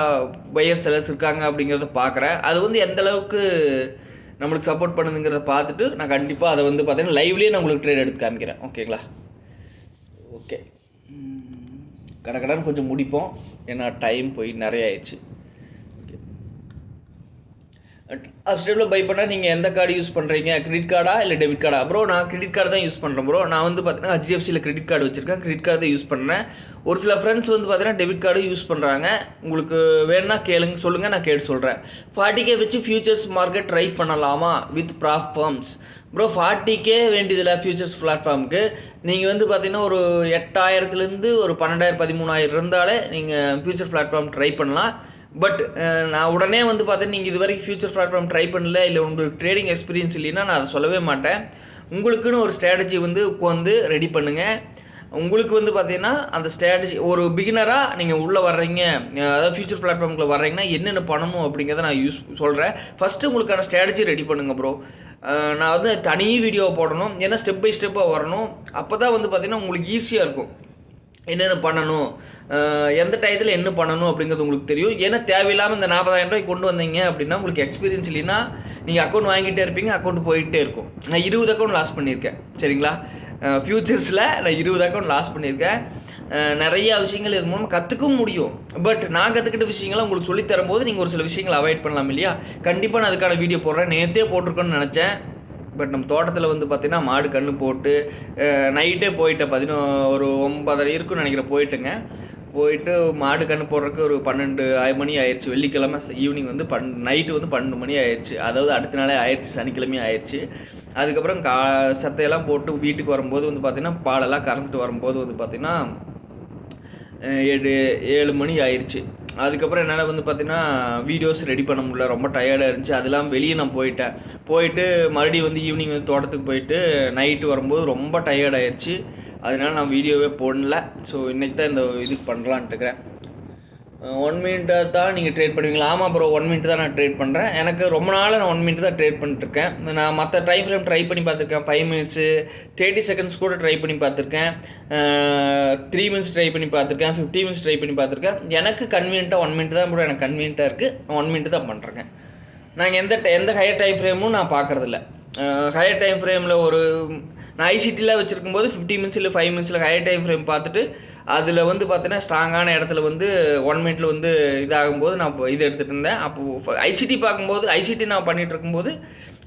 பையர்ஸ் செல்லர்ஸ் இருக்காங்க அப்படிங்கிறத பார்க்குறேன். அது வந்து எந்த அளவுக்கு நம்மளுக்கு சப்போர்ட் பண்ணுதுங்கிறத பார்த்துட்டு நான் கண்டிப்பாக அதை வந்து பார்த்தீங்கன்னா லைவ்லேயே நான் உங்களுக்கு ட்ரேட் எடுத்து காமிக்கிறேன். ஓகேங்களா? ஓகே, கடகடன்னு கொஞ்சம் முடிப்போம், ஏன்னா டைம் போய் நிறைய ஆயிடுச்சு. ஸ்டெப்பில் பை பண்ணால் நீங்கள் எந்த கார்டு யூஸ் பண்ணுறீங்க, கிரெடிட் கார்டா இல்லை டெபிட் கார்டா? ப்ரோ நான் கிரெடிட் கார்டு தான் யூஸ் பண்ணுறேன் ப்ரோ. நான் வந்து பார்த்தீங்கன்னா HDFCயில் கிரெடிட் கார்டு வச்சுருக்கேன், கிரெடிட் கார்டு தான் யூஸ் பண்ணுறேன். ஒரு சில ஃப்ரெண்ட்ஸ் வந்து பார்த்தீங்கன்னா டெபிட் கார்டு யூஸ் பண்ணுறாங்க. உங்களுக்கு வேணுன்னா சொல்லுங்கள், நான் கேட்டு சொல்கிறேன். 40K வச்சு ஃபியூச்சர்ஸ் மார்க்கெட் ட்ரை பண்ணலாமா with prop firms? Bro 40K வேண்டியதில்லை ஃபியூச்சர்ஸ் பிளாட்ஃபார்முக்கு. நீங்கள் வந்து பார்த்தீங்கன்னா ஒரு 8000லேருந்து ஒரு 12,000 13,000 இருந்தாலே நீங்கள் ஃபியூச்சர் பிளாட்ஃபார்ம் ட்ரை பண்ணலாம். பட் நான் உடனே வந்து பார்த்தீங்கன்னா நீங்கள் இது வரைக்கும் ஃபியூச்சர் பிளாட்ஃபார்ம் ட்ரை பண்ணல, இல்லை உங்களுக்கு ட்ரேடிங் எக்ஸ்பீரியன்ஸ் இல்லைன்னா நான் அதை சொல்லவே மாட்டேன். உங்களுக்குன்னு ஒரு ஸ்ட்ராட்டஜி வந்து ரெடி பண்ணுங்கள். உங்களுக்கு வந்து பார்த்தீங்கன்னா அந்த ஸ்ட்ராட்டஜி ஒரு பிகினராக நீங்கள் உள்ளே வர்றீங்க, அதாவது ஃபியூச்சர் பிளாட்ஃபார்முக்குள்ள வர்றீங்கன்னா என்னென்ன பண்ணணும் அப்படிங்கிறத நான் சொல்கிறேன். ஃபஸ்ட்டு உங்களுக்கான ஸ்ட்ராட்டஜி ரெடி பண்ணுங்கள் ப்ரோ. நான் வந்து தனி வீடியோ போடணும், ஏன்னா ஸ்டெப் பை ஸ்டெப்பாக வரணும். அப்போ தான் வந்து பார்த்தீங்கன்னா உங்களுக்கு ஈஸியாக இருக்கும் என்னென்ன பண்ணணும், எந்த டயத்தில் என்ன பண்ணணும் அப்படிங்கிறது உங்களுக்கு தெரியும். ஏன்னா தேவையில்லாமல் இந்த 40,000 ரூபாய்க்கு கொண்டு வந்தீங்க அப்படின்னா உங்களுக்கு எக்ஸ்பீரியன்ஸ் இல்லைன்னா நீங்கள் அக்கௌண்ட் வாங்கிட்டே இருப்பீங்க, அக்கௌண்ட் போயிட்டே இருக்கும். நான் 20 அக்கௌண்ட் லாஸ் பண்ணியிருக்கேன், சரிங்களா? ஃபியூச்சர்ஸில் நான் 20 அக்கௌண்ட் லாஸ் பண்ணியிருக்கேன். நிறைய விஷயங்கள் இது மூலமாக கற்றுக்கவும் முடியும். பட் நான் கற்றுக்கிட்ட விஷயங்களை உங்களுக்கு சொல்லித்தரும்போது நீங்கள் ஒரு சில விஷயங்களை அவாய்ட் பண்ணலாம் இல்லையா? கண்டிப்பாக நான் அதுக்கான வீடியோ போடுறேன். நேற்றே போட்டிருக்கோன்னு நினச்சேன். பட் நம்ம தோட்டத்தில் வந்து பார்த்திங்கன்னா மாடு கன்று போட்டு நைட்டே போயிட்டேன். ஒரு 9:30 இருக்குன்னு நினைக்கிறேன். போயிட்டு மாடு கன்று போடுறதுக்கு ஒரு 12 மணி ஆயிடுச்சு. வெள்ளிக்கிழமை ஈவினிங் வந்து நைட்டு வந்து 12 மணி ஆயிடுச்சு. அதாவது அடுத்த நாளே ஆயிடுச்சு, சனிக்கிழமையும் ஆயிடுச்சு. அதுக்கப்புறம் சத்தையெல்லாம் போட்டு வீட்டுக்கு வரும்போது வந்து பார்த்திங்கன்னா பாலெல்லாம் கறந்துட்டு வரும்போது வந்து பார்த்திங்கன்னா 7 மணி ஆயிடுச்சு. அதுக்கப்புறம் என்னால் வந்து பார்த்திங்கன்னா வீடியோஸ் ரெடி பண்ண முடியல, ரொம்ப டயர்டாக இருந்துச்சு. அதெல்லாம் வெளியே நான் போயிட்டு மறுபடியும் வந்து ஈவினிங் வந்து தோட்டத்துக்கு போயிட்டு நைட்டு வரும்போது ரொம்ப டயர்டாகிடுச்சு. அதனால் நான் வீடியோவே போடல. ஸோ இன்றைக்கி தான் இந்த இதுக்கு பண்ணலான்ட்டு இருக்கிறேன். 1 மினிட்டை தான் நீங்கள் ட்ரேட் பண்ணுவீங்களா? ஆமாம் ப்ரோ, 1 மினிட் தான் நான் ட்ரேட் பண்ணுறேன். எனக்கு ரொம்ப நாள் நான் 1 மினிட் தான் ட்ரேட் பண்ணிட்டுருக்கேன். நான் மற்ற டைம் ஃப்ரேம் ட்ரை பண்ணி பார்த்துருக்கேன். 5 மினிட்ஸு 30 செகண்ட்ஸ் கூட ட்ரை பண்ணி பார்த்துருக்கேன். 3 மினிட்ஸ் ட்ரை பண்ணி பார்த்துருக்கேன். 50 மினிட்ஸ் ட்ரை பண்ணி பார்த்துருக்கேன். எனக்கு கன்வீனியண்ட்டாக 1 மினிட் தான் ப்ரோ, எனக்கு கன்வீனியண்ட்டாக இருக்குது. 1 மினிட் தான் பண்ணுறேன். நாங்கள் எந்த ஹையர் டைம் ஃப்ரேமும் நான் பார்க்குறதில்ல. ஹையர் டைம் ஃப்ரேமில் நான் ஐசிடியில் வச்சுருக்கும்போது 50 மினிட்ஸ் இல்லை 5 மினிட்ஸில் ஹையர் டைம் ஃப்ரேம் பார்த்துட்டு அதில் வந்து பார்த்தீங்கன்னா ஸ்ட்ராங்கான இடத்துல வந்து 1 மினிட்ல வந்து இதாகும்போது நான் இது எடுத்துகிட்டு இருந்தேன். அப்போது ஐசிடி நான் பண்ணிகிட்டு இருக்கும்போது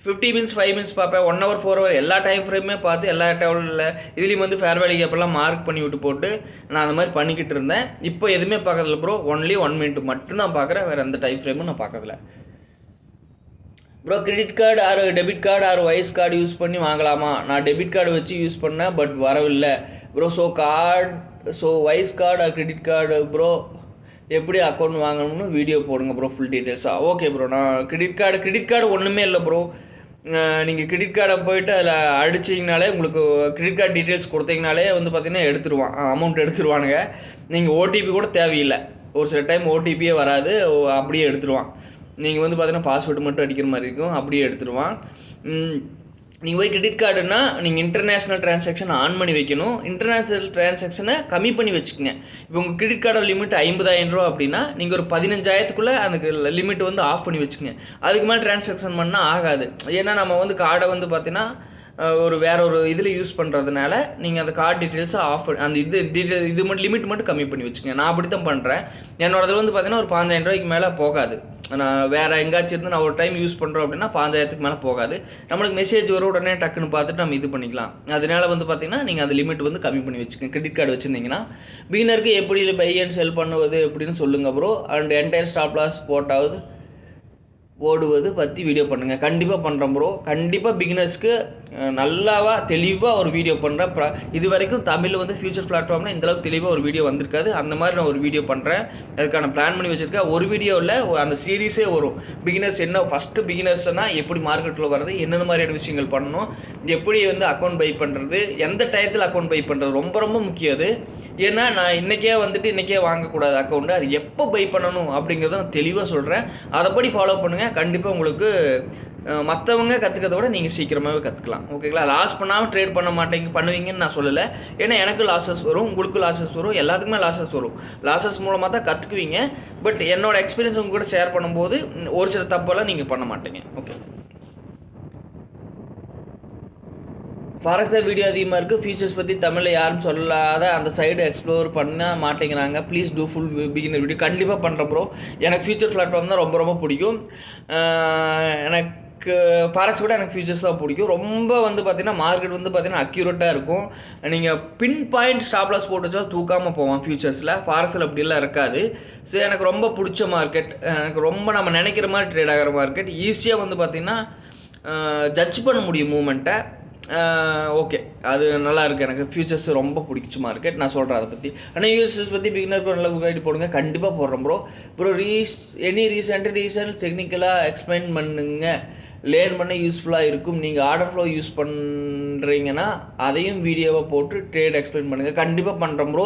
50 மினிட்ஸ் 5 மினிட்ஸ் பார்ப்பேன். 1 hour 4 hour எல்லா டைம் ஃப்ரேமே பார்த்து எல்லா டேபிளில் இதுலேயும் வந்து ஃபேர் வேல்யூ கேப்பெல்லாம் மார்க் பண்ணி போட்டு நான் அந்த மாதிரி பண்ணிக்கிட்டு இருந்தேன். இப்போ எதுவுமே பார்க்கறதில்ல ப்ரோ, ஒன்லி 1 மினிட் மட்டும்தான் பார்க்குறேன். வேறு எந்த டைம் ஃப்ரேமும் நான் பார்க்கறதில்ல. Bro credit card or debit card or Wise card use பண்ணி வாங்கலாமா? நான் டெபிட் கார்டு வச்சு யூஸ் பண்ணேன், பட் வரவில்லை bro. So Wise card or credit card bro எப்படி அக்கௌண்ட் வாங்கணும்னு வீடியோ போடுங்க ப்ரோ, ஃபுல் டீட்டெயில்ஸாக. Okay bro. நான் கிரெடிட் கார்டு ஒன்றுமே இல்லை ப்ரோ. நீங்கள் கிரெடிட் கார்டை போய்ட்டு அதில் அடிச்சிங்கனாலே உங்களுக்கு கிரெடிட் கார்டு டீட்டெயில்ஸ் கொடுத்தீங்கனாலே வந்து பார்த்திங்கன்னா அமௌண்ட் எடுத்துருவானுங்க. நீங்கள் ஓடிபி கூட தேவையில்லை. ஒரு சில டைம் ஓடிபியே வராது, அப்படியே எடுத்துருவான். நீங்கள் வந்து பார்த்தீங்கன்னா பாஸ்வேர்டு மட்டும் அடிக்கிற மாதிரி இருக்கும், அப்படியே எடுத்துருவான். நீங்கள் போய் கிரெடிட் கார்டுனா நீங்கள் இன்டர்நேஷ்னல் ட்ரான்சாக்ஷன் ஆன் பண்ணி வைக்கணும். இன்டர்நேஷ்னல் ட்ரான்சாக்ஷனை கம்மி பண்ணி வச்சுக்கோங்க. இப்போ உங்கள் கிரெடிட் கார்டோட லிமிட் 50,000 ரூபா அப்படின்னா நீங்கள் ஒரு 15,000க்குள்ளே அந்த லிமிட் வந்து ஆஃப் பண்ணி வச்சுக்கோங்க. அதுக்கு மேலே ட்ரான்சாக்ஷன் பண்ணால் ஆகாது. ஏன்னா நம்ம வந்து கார்டை வந்து பார்த்தீங்கன்னா வேற ஒரு இதில் யூஸ் பண்ணுறதுனால நீங்கள் அந்த கார்டு டீட்டெயில்ஸை ஆஃப் அந்த இது மட்டும் லிமிட் மட்டும் கம்மி பண்ணி வச்சுக்கோங்க. நான் அப்படி தான் பண்ணுறேன். என்னோடது வந்து பார்த்தீங்கன்னா ஒரு 5,000 ரூபாய்க்கு மேலே போகாது. நான் வேறு எங்கேயாச்சும் இருந்து நான் ஒரு டைம் யூஸ் பண்ணுறோம் அப்படின்னா 5,000க்கு மேலே போகாது. நம்மளுக்கு மெசேஜ் வரும், உடனே டக்குன்னு பார்த்துட்டு நம்ம இது பண்ணிக்கலாம். அதனால வந்து பார்த்தீங்கன்னா நீங்கள் அந்த லிமிட் வந்து கம்மி பண்ணி வச்சுக்கோங்க. கிரெடிட் கார்டு வச்சுருந்தீங்கன்னா பிகினருக்கு எப்படி பை அண்ட் செல் பண்ணுவது அப்படின்னு சொல்லுங்கள் bro. And entire stop loss ஓடுவது பற்றி வீடியோ பண்ணுங்கள். கண்டிப்பாக பண்ணுறேன் ப்ரோ. கண்டிப்பாக பிகினர்ஸ்க்கு நல்லாவா தெளிவாக ஒரு வீடியோ பண்ணுறேன். இது வரைக்கும் தமிழில் வந்து ஃபியூச்சர் பிளாட்ஃபார்மில் இந்தளவுக்கு தெளிவாக ஒரு வீடியோ வந்திருக்காது. அந்த மாதிரி நான் ஒரு வீடியோ பண்ணுறேன். அதுக்கான பிளான் பண்ணி வச்சுருக்கேன். ஒரு வீடியோவில் அந்த சீரீஸே வரும். பிகினர்ஸ் என்ன ஃபஸ்ட்டு பிகினர்ஸ்னால் எப்படி மார்க்கெட்டில் வர்றது, என்னென்ன மாதிரியான விஷயங்கள் பண்ணணும், எப்படி வந்து அக்கௌண்ட் பை பண்ணுறது, எந்த டயத்தில் அக்கௌண்ட் பை பண்ணுறது ரொம்ப ரொம்ப முக்கியம் அது. ஏன்னா நான் இன்றைக்கே வாங்கக்கூடாது அக்கௌண்ட்டு, அது எப்போ பை பண்ணணும் அப்படிங்கிறத நான் தெளிவாக சொல்கிறேன். அதைப்படி ஃபாலோ பண்ணுங்கள். கண்டிப்பாக உங்களுக்கு மற்றவங்க கற்றுக்கிறத விட நீங்கள் சீக்கிரமாகவே கற்றுக்கலாம். ஓகேங்களா? லாஸ் பண்ணாமல் ட்ரேட் பண்ணுவீங்கன்னு நான் சொல்லலை. ஏன்னா எனக்கு லாஸஸ் வரும், உங்களுக்கும் லாஸஸ் வரும், எல்லாத்துக்குமே லாஸஸ் வரும். லாஸஸ் மூலமாக தான் கற்றுக்குவீங்க. பட் என்னோடய எக்ஸ்பீரியன்ஸ் உங்க கூட ஷேர் பண்ணும்போது ஒரு சில தப்பெல்லாம் நீங்கள் பண்ண மாட்டீங்க. ஓகே, ஃபாரெக்ஸாக வீடியோ அதிகமாக இருக்குது. ஃபியூச்சர்ஸ் பற்றி தமிழில் யாரும் சொல்லாத அந்த சைடு எக்ஸ்ப்ளோர் பண்ண மாட்டேங்கிறாங்க. Please do full beginner video. கண்டிப்பாக பண்ணுறேன் ப்ரோ. எனக்கு ஃபியூச்சர் பிளாட்ஃபார்ம் தான் ரொம்ப ரொம்ப பிடிக்கும். எனக்கு ஃபாரெக்ஸ் விட எனக்கு ஃபியூச்சர்ஸ் தான் பிடிக்கும். ரொம்ப வந்து பார்த்திங்கன்னா மார்க்கெட் வந்து பார்த்திங்கன்னா அக்யூரேட்டாக இருக்கும். நீங்கள் பின் பாயிண்ட் ஸ்டாப் லாஸ் போட்டு வச்சா தூக்காமல் போவோம் ஃபியூச்சர்ஸில். ஃபாரெக்ஸில் அப்படிலாம் இருக்காது. ஸோ எனக்கு ரொம்ப பிடிச்ச மார்க்கெட், எனக்கு ரொம்ப நம்ம நினைக்கிற மாதிரி ட்ரேட் ஆகிற மார்க்கெட். ஈஸியாக வந்து பார்த்திங்கன்னா ஜட்ஜ் பண்ண முடியும் மூமெண்ட்டை. ஓகே, அது நல்லா இருக்குது. எனக்கு ஃபியூச்சர்ஸ் ரொம்ப பிடிச்ச மார்க்கெட். நான் சொல்கிறேன் அதை பற்றி. ஆனால் யூஎஸ்எஸ் பற்றி பிகினர் நல்லா கைடு போடுங்க. கண்டிப்பாக போடுறேன் ப்ரோ. எனி ரீசன் டெக்னிக்கலாக எக்ஸ்பிளைன் பண்ணுங்க. லேர்ன் பண்ண யூஸ்ஃபுல்லாக இருக்கும். நீங்கள் ஆர்டர் ஃப்ளோ யூஸ் பண்ணுறீங்கன்னா அதையும் வீடியோவை போட்டு ட்ரேட் எக்ஸ்பிளைன் பண்ணுங்கள். கண்டிப்பாக பண்ணுறேன் ப்ரோ.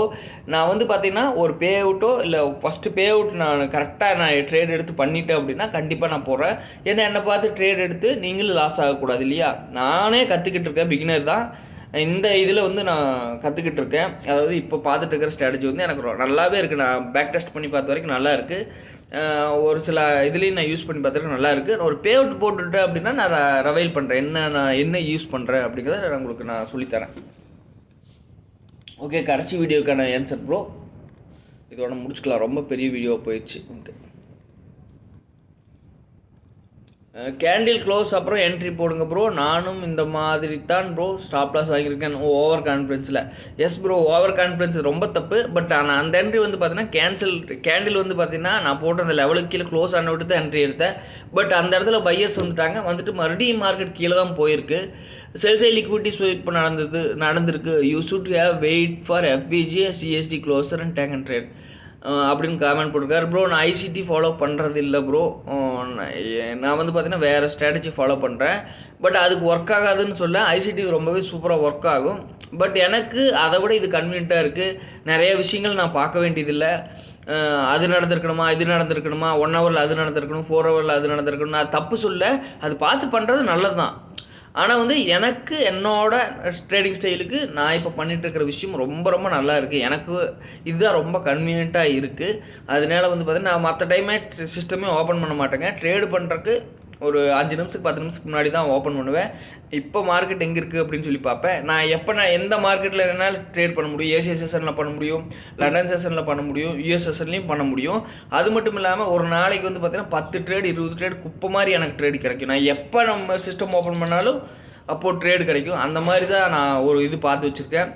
நான் வந்து பார்த்தீங்கன்னா ஒரு பே அவுட்டோ இல்லை ஃபஸ்ட்டு பே அவுட் நான் கரெக்டாக நான் ட்ரேட் எடுத்து பண்ணிட்டேன் அப்படின்னா கண்டிப்பாக நான் போடுறேன். ஏன்னா என்னை பார்த்து ட்ரேட் எடுத்து நீங்களும் லாஸ் ஆகக்கூடாது இல்லையா? நானே கற்றுக்கிட்டு இருக்கேன், பிகினர் தான். இந்த இதில் வந்து நான் கற்றுக்கிட்டு இருக்கேன். அதாவது இப்போ பார்த்துட்டு இருக்கிற ஸ்ட்ராட்டஜி வந்து எனக்கு நல்லாவே இருக்குது. நான் பேக் டெஸ்ட் பண்ணி பார்த்த வரைக்கும் நல்லா இருக்குது. ஒரு சில இதுலேயும் நான் யூஸ் பண்ணி பார்த்துருக்கேன், நல்லா இருக்குது. நான் ஒரு பே அவுட் போட்டுவிட்டேன் அப்படின்னா நான் ரவைல் பண்ணுறேன், நான் என்ன யூஸ் பண்ணுறேன் அப்படிங்கிறத நான் உங்களுக்கு சொல்லித்தரேன். ஓகே, கடைசி வீடியோக்கான ஆன்சர் ப்ரோ. இதோட முடிச்சுக்கலாம், ரொம்ப பெரிய வீடியோ போயிடுச்சு. ஓகே, கேண்டில் க்ளோஸ் அப்புறம் என்ட்ரி போடுங்க ப்ரோ. நானும் இந்த மாதிரி தான் ப்ரோ ஸ்டாப் லாஸ் வாங்கியிருக்கேன் ஓவர் கான்ஃபிடன்ஸில். எஸ் ப்ரோ, ஓவர் கான்ஃபிடன்ஸ் ரொம்ப தப்பு. பட் ஆனால் அந்த என்ட்ரி வந்து பார்த்தீங்கன்னா கேண்டில் வந்து பார்த்தீங்கன்னா நான் போட்ட அந்த லெவலுக்கு கீழே க்ளோஸ் ஆன விட்டு தான் என்ட்ரி எடுத்தேன். பட் அந்த இடத்துல பையர்ஸ் வந்துட்டு மறுபடியும் மார்க்கெட் கீழே தான் போயிருக்கு. செல்சை லிக்விடிட்டி ஸ்வைப் நடந்திருக்கு. You should have wait for FVG CSD closure and take and trade அப்படின்னு கமெண்ட் போட்டிருக்காரு. ப்ரோ நான் ஐசிடி ஃபாலோ பண்ணுறது இல்லை ப்ரோ. நான் வந்து பார்த்தீங்கன்னா வேறு ஸ்ட்ராட்டஜி ஃபாலோ பண்ணுறேன். பட் அதுக்கு ஒர்க் ஆகாதுன்னு சொல்ல, ஐசிடி ரொம்பவே சூப்பராக ஒர்க் ஆகும். பட் எனக்கு அதை விட இது கன்வீனியண்ட்டாக இருக்குது. நிறைய விஷயங்கள் நான் பார்க்க வேண்டியதில்லை. அது நடந்திருக்கணுமா, இது நடந்திருக்கணுமா, 1 ஹவரில் அது நடந்திருக்கணும், 4 ஹவரில் அது நடந்திருக்கணும். நான் தப்பு சொல்ல, அது பார்த்து பண்ணுறது நல்லது தான். ஆனால் வந்து எனக்கு என்னோடய ட்ரேடிங் ஸ்டைலுக்கு நான் இப்போ பண்ணிகிட்ருக்கிற விஷயம் ரொம்ப ரொம்ப நல்லா இருக்குது. எனக்கு இதுதான் ரொம்ப கன்வீனியண்ட்டாக இருக்குது. அதனால வந்து பார்த்தீங்கன்னா நான் மற்ற டைமே சிஸ்டமே ஓப்பன் பண்ண மாட்டேங்க. ட்ரேடு பண்ணுறதுக்கு ஒரு 5 நிமிஷத்துக்கு 10 நிமிஷத்துக்கு முன்னாடி தான் ஓப்பன் பண்ணுவேன். இப்போ மார்க்கெட் எங்கே இருக்குது அப்படின்னு சொல்லி பார்ப்பேன். நான் எந்த மார்க்கெட்டில் என்னால் ட்ரேட் பண்ண முடியும், ஏசியா செஷனில் பண்ண முடியும், லண்டன் செஷனில் பண்ண முடியும், யூஎஸ் செஷன்லேயும் பண்ண முடியும். அது மட்டும் இல்லாமல் ஒரு நாளைக்கு வந்து பார்த்தீங்கன்னா 10 ட்ரேடு 20 ட்ரேடு குப்பை மாதிரி எனக்கு ட்ரேடு கிடைக்கும். நான் எப்போ நம்ம சிஸ்டம் ஓப்பன் பண்ணாலும் அப்போது ட்ரேடு கிடைக்கும். அந்த மாதிரி தான் நான் ஒரு இது பார்த்து வச்சுருக்கேன்.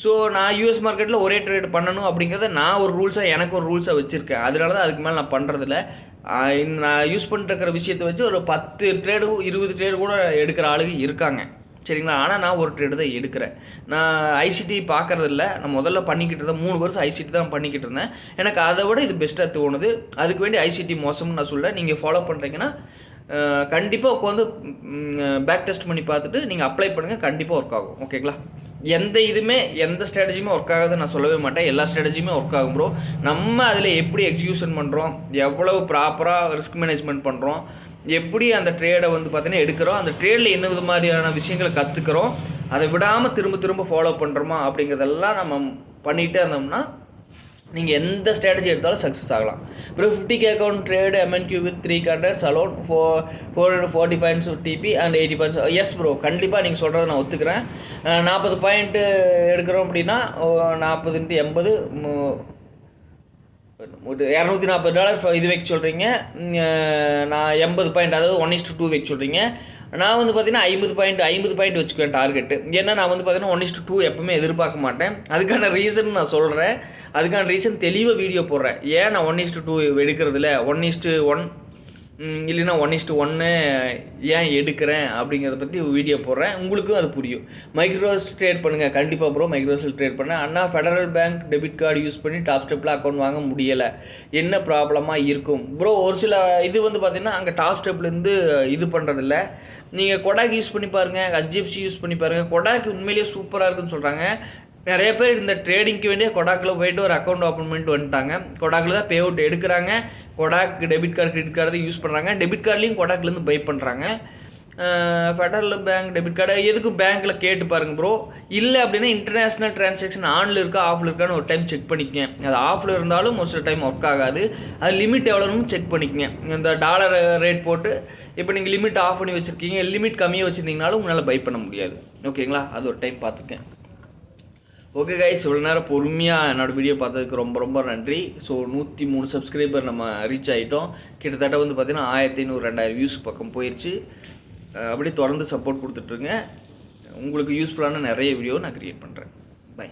ஸோ நான் யூஎஸ் மார்க்கெட்டில் ஒரே ட்ரேடு பண்ணணும் அப்படிங்கிறத நான் ஒரு ரூல்ஸாக எனக்கு ஒரு ரூல்ஸாக வச்சுருக்கேன். அதனால தான் அதுக்கு மேலே நான் பண்ணுறதில்ல. நான் யூஸ் பண்ணிட்டுருக்கிற விஷயத்தை வச்சு ஒரு 10 ட்ரேடு 20 ட்ரேடு கூட எடுக்கிற ஆளுங்க இருக்காங்க, சரிங்களா? ஆனால் நான் ஒரு ட்ரேடு தான் எடுக்கிறேன். நான் ஐசிடி பார்க்குறதில்ல. நான் முதல்ல பண்ணிக்கிட்டு இருந்தேன், 3 வருஷம் ஐசிடி தான் பண்ணிக்கிட்டு இருந்தேன். எனக்கு அதை விட இது பெஸ்ட்டாக தோணுது. அதுக்கு வேண்டி ஐசிடி மோசம்னு நான் சொல்ல. நீங்கள் ஃபாலோ பண்ணுறீங்கன்னா கண்டிப்பாக உட்காந்து பேக் டெஸ்ட் பண்ணி பார்த்துட்டு நீங்கள் அப்ளை பண்ணுங்கள். கண்டிப்பாக ஒர்க் ஆகும். ஓகேங்களா? எந்த ஸ்ட்ராட்டஜியுமே ஒர்க் ஆகாதுன்னு நான் சொல்லவே மாட்டேன். எல்லா ஸ்ட்ராட்டஜியுமே ஒர்க் ஆகும் ப்ரோ. நம்ம அதில் எப்படி எக்ஸிக்யூஷன் பண்ணுறோம், எவ்வளவு ப்ராப்பராக ரிஸ்க் மேனேஜ்மெண்ட் பண்ணுறோம், எப்படி அந்த ட்ரேடை வந்து பார்த்தீங்கன்னா எடுக்கிறோம், அந்த ட்ரேடில் என்ன மாதிரியான விஷயங்களை கற்றுக்கிறோம், அதை விடாமல் திரும்ப திரும்ப ஃபாலோ பண்ணுறோமா அப்படிங்கிறதெல்லாம் நம்ம பண்ணிகிட்டே இருந்தோம்னா நீங்கள் எந்த ஸ்ட்ராட்டஜி எடுத்தாலும் சக்ஸஸ் ஆகலாம். அப்புறம் 50K account trade MNQ with 3 counters alone 440 points TP and 80 points. Yes bro, கண்டிப்பாக நீங்கள் சொல்கிறத நான் ஒத்துக்கிறேன். 40 பாயிண்ட்டு எடுக்கிறோம் அப்படின்னா 40 × 80 $240 இது வைக்க சொல்கிறீங்க. நான் 80 பாயிண்ட், அதாவது 1:2 வைக்க சொல்கிறீங்க. நான் வந்து பார்த்தீங்கன்னா 50 பாயிண்ட் வச்சுக்குவேன் டார்கெட்டு. ஏன்னா நான் வந்து பார்த்தீங்கன்னா 1:2 எப்பவுமே எதிர்பார்க்க மாட்டேன். அதுக்கான ரீசன் நான் சொல்கிறேன், அதுக்கான ரீசன் தெளிவாக வீடியோ போடுறேன். ஏன் நான் 1:2 எடுக்கிறதில்ல, 1:1 இல்லைன்னா 1:1 ஏன் எடுக்கிறேன் அப்படிங்கிறத பற்றி வீடியோ போடுறேன், உங்களுக்கும் அது புரியும். மைக்ரோஸ் ட்ரேட் பண்ணுங்கள், கண்டிப்பாக ப்ரோ மைக்ரோஸில் ட்ரேட் பண்ணேன். அண்ணா Federal Bank debit card use பண்ணி டாப் ஸ்டெப்பில் அக்கௌண்ட் வாங்க முடியலை, என்ன ப்ராப்ளமாக இருக்கும் ப்ரோ? ஒரு சில இது வந்து பார்த்திங்கன்னா அங்கே டாப் ஸ்டெப்லேருந்து இது பண்ணுறதில்ல. நீங்கள் கொடாக் யூஸ் பண்ணி பாருங்கள், HDFC யூஸ் பண்ணி பாருங்கள். கொடாக் உண்மையிலேயே சூப்பராக இருக்குன்னு சொல்கிறாங்க. நிறைய பேர் இந்த ட்ரேடிங்க்கு வேண்டிய கொடாக்கில் போய்ட்டு ஒரு அக்கௌண்ட் ஓப்பன் பண்ணிட்டு வந்துட்டாங்க. கொடாக்கில் தான் பே அவுட் எடுக்கிறாங்க. Kotak debit card credit card தான் யூஸ் பண்ணுறாங்க. டெபிட் கார்ட்லேயும் கொடாக்லேருந்து பை பண்ணுறாங்க. ஃபெடரல் பேங்க் டெபிட் கார்டு எதுக்கு பேங்க்கில் கேட்டு பாருங்கள் ப்ரோ. இல்லை அப்படின்னா இன்டர்நேஷ்னல் ட்ரான்சாக்ஷன் ஆனில் இருக்கா ஆஃபில் இருக்கான்னு ஒரு டைம் செக் பண்ணிக்கங்க. அது ஆஃபில் இருந்தாலும் ஒரு சில டைம் ஒர்க் ஆகாது. அது லிமிட் எவ்வளோன்னு செக் பண்ணிக்கங்க. இந்த டாலர் ரேட் போட்டு இப்போ நீங்கள் லிமிட் ஆஃப் பண்ணி வச்சுருக்கீங்க, லிமிட் கம்மியாக வச்சுருந்தீங்கனாலும் உங்களால் பை பண்ண முடியாது. ஓகேங்களா? அது ஒரு டைம் பார்த்துக்கேன். ஓகே கைஸ், இவ்வளோ நேரம் பொறுமையாக என்னோடய வீடியோ பார்த்ததுக்கு ரொம்ப ரொம்ப நன்றி. ஸோ 103 சப்ஸ்கிரைபர் நம்ம ரீச் ஆகிட்டோம். கிட்டத்தட்ட வந்து பார்த்திங்கன்னா 1500-2000 வியூஸ் பக்கம் போயிடுச்சு. அப்படியே தொடர்ந்து சப்போர்ட் கொடுத்துட்ருங்க. உங்களுக்கு யூஸ்ஃபுல்லான நிறைய வீடியோ நான் க்ரியேட் பண்ணுறேன். பை.